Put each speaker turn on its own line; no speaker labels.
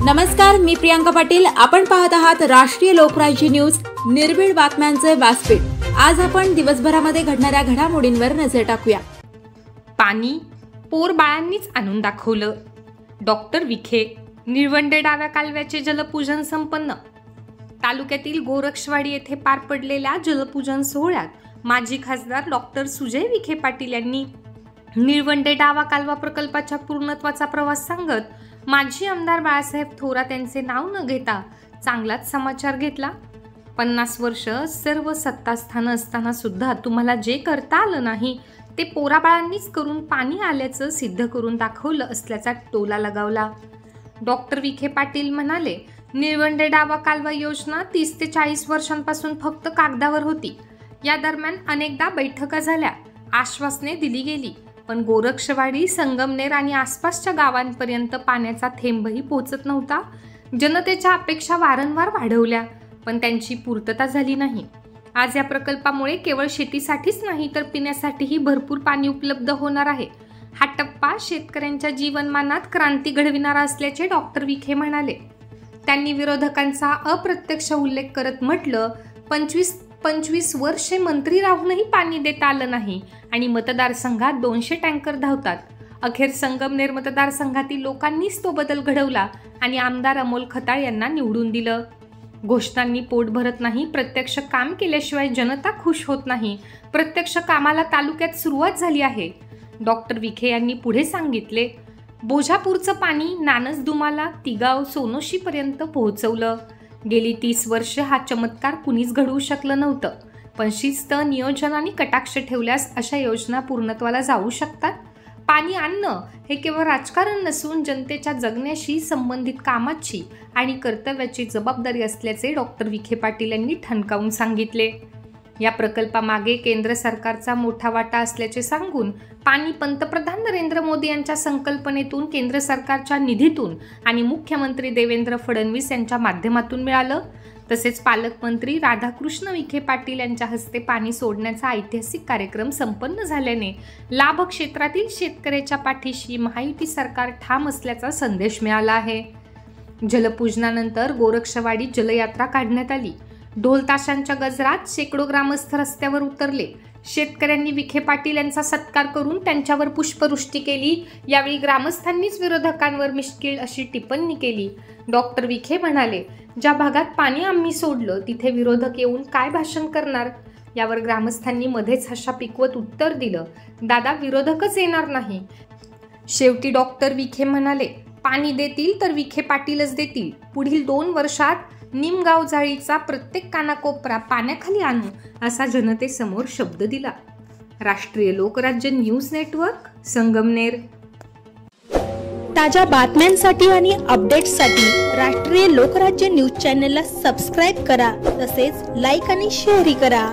नमस्कार, मी प्रियांका पाटील. आपण पाहत आहात राष्ट्रीय लोकराज्य न्यूज, निर्भीड बातम्यांचे व्यासपीठ. आज आपण दिवसभरामध्ये घडणाऱ्या घडामोडींवर नजर टाकूया.
पाणी पोरबाळांनीच आणून दाखवलं. डॉक्टर विखे. निळवंडे डाव्या कालव्याचे जलपूजन संपन्न. तालुक्यातील गोरक्षवाडी येथे पार पडलेल्या जलपूजन सोहळ्यात माजी खासदार डॉक्टर सुजय विखे पाटील यांनी निळवंडे डावा कालवा प्रकल्पाच्या पूर्णत्वाचा प्रवास सांगत माजी आमदार बाळासाहेब थोरात यांचे नाव न घेता चांगलाच समाचार घेतला. 50 वर्ष सर्व सत्तास्थान असताना सुद्धा तुम्हाला जे करता आलं नाही ते पोराबाळांनीच करून पाणी आल्याचं सिद्ध करून दाखवलं असल्याचा टोला लगावला. डॉक्टर विखे पाटील म्हणाले, निळवंडे डावा कालवा योजना 30 ते 40 वर्षांपासून फक्त कागदावर होती. या दरम्यान अनेकदा बैठका झाल्या, आश्वासने दिली गेली, पण गोरक्षवाडी, संगमनेर आणि आसपासच्या गावांपर्यंत पाण्याचा थेंबही पोहोचत नव्हता. जनतेच्या अपेक्षा वारंवार वाढवल्या, पण त्यांची पूर्तता झाली नाही. आज या प्रकल्पामुळे केवळ शेतीसाठीच नाही तर पिण्यासाठीही भरपूर पाणी उपलब्ध होणार आहे. हा टप्पा शेतकऱ्यांच्या जीवनमानात क्रांती घडविणारा असल्याचे डॉक्टर विखे म्हणाले. त्यांनी विरोधकांचा अप्रत्यक्ष उल्लेख करत म्हटलं, 25 वर्षे मंत्री राहूनही पाणी देता आलं नाही आणि मतदारसंघात 200 टँकर धावतात. अखेर संगमनेर मतदारसंघातील लोकांनीच तो बदल घडवला आणि आमदार अमोल खताळ यांना निवडून दिलं. घोषणांनी पोट भरत नाही, प्रत्यक्ष काम केल्याशिवाय जनता खुश होत नाही. प्रत्यक्ष कामाला तालुक्यात सुरुवात झाली आहे. डॉक्टर विखे यांनी पुढे सांगितले, बोजापूरचं पाणी नानसदुमाला, तिगाव, सोनोशीपर्यंत पोहोचवलं. गेली 30 वर्ष हा चमत्कार कुणीच घडवू शकलं नव्हतं. पण शिस्त, नियोजन आणि कटाक्ष ठेवल्यास अशा योजना पूर्णत्वाला जाऊ शकतात. पाणी आणणं हे केवळ राजकारण नसून जनतेच्या जगण्याशी संबंधित कामाची आणि कर्तव्याची जबाबदारी असल्याचे डॉक्टर विखे पाटील यांनी ठणकावून सांगितले. या प्रकल्पामागे केंद्र सरकारचा मोठा वाटा असल्याचे सांगून पाणी पंतप्रधान नरेंद्र मोदी यांच्या संकल्पनेतून, केंद्र सरकारच्या निधीतून आणि मुख्यमंत्री देवेंद्र फडणवीस यांच्या माध्यमातून मिळालं. तसेच पालकमंत्री राधाकृष्ण विखे पाटील यांच्या हस्ते पाणी सोडण्याचा ऐतिहासिक कार्यक्रम संपन्न झाल्याने लाभ क्षेत्रातील शेतकऱ्याच्या पाठीशी महायुती सरकार ठाम असल्याचा संदेश मिळाला आहे. जलपूजनानंतर गोरक्षवाडी जलयात्रा काढण्यात आली. ढोल ताशांच्या गजरात शेकडो ग्रामस्थ रस्त्यावर उतरले. शेतकऱ्यांनी विखे पाटील यांचा सत्कार करून त्यांच्यावर पुष्पवृष्टी केली. यावेळी ग्रामस्थांनीच विरोधकांवर मिश्कील अशी टिप्पणी केली. डॉक्टर विखे म्हणाले, ज्या भागात पाणी आम्ही सोडलं तिथे विरोधक येऊन काय भाषण करणार. यावर ग्रामस्थांनी मध्येच हशा पिकवत उत्तर दिलं, दादा, विरोधकच येणार नाही. शेवटी डॉक्टर विखे म्हणाले, पाणी देतील तर विखे पाटीलच देतील. पुढील 2 वर्षात निमगाव जाळीचा प्रत्येक कानाकोपरा पाण्याखाली आणू असा जनतेसमोर शब्द दिला. राष्ट्रीय लोकराज्य न्यूज नेटवर्क, संगमनेर.
ताज्या बातम्यांसाठी आणि अपडेट्ससाठी राष्ट्रीय लोकराज्य न्यूज चॅनलला सबस्क्राईब करा. तसेच लाईक आणि शेअरही करा.